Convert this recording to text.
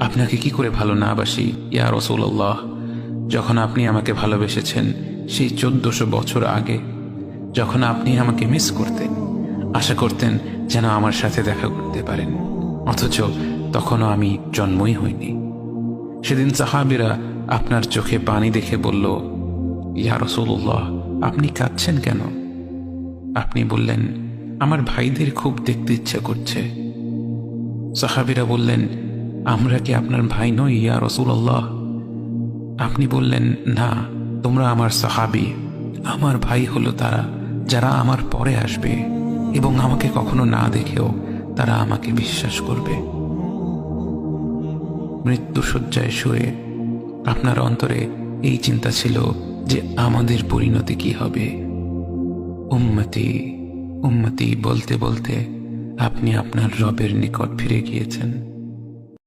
আপনাকে কি করে ভালো না বাসি ইয়া রাসূলুল্লাহ। যখন আপনি আমাকে ভালোবেসেছেন সেই 1400 বছর আগে, যখন আপনি আমাকে মিস করতেন, আশা করতেন যেন আমার সাথে দেখা করতে পারেন, অথচ তখনও আমি জন্মই হইনি। সেদিন সাহাবীরা আপনার চোখে পানি দেখে বলল, ইয়া রাসূলুল্লাহ, আপনি কাঁদছেন কেন? আপনি বললেন, আমার ভাইদের খুব দেখতে ইচ্ছা করছে। সাহাবীরা বললেন, আমরা কি আপনার ভাই নই ইয়া রাসূলুল্লাহ? আপনি বললেন, না, তোমরা আমার সাহাবী। আমার ভাই হলো তারা যারা আমার পরে আসবে এবং আমাকে কখনো না দেখেও তারা আমাকে বিশ্বাস করবে। মৃত্যুশয্যায় শুয়ে আপনার অন্তরে এই চিন্তা ছিল যে আমাদের পরিণতি কি হবে। উম্মতি উম্মতি বলতে বলতে আপনি আপনার রবের নিকট ফিরে গিয়েছেন।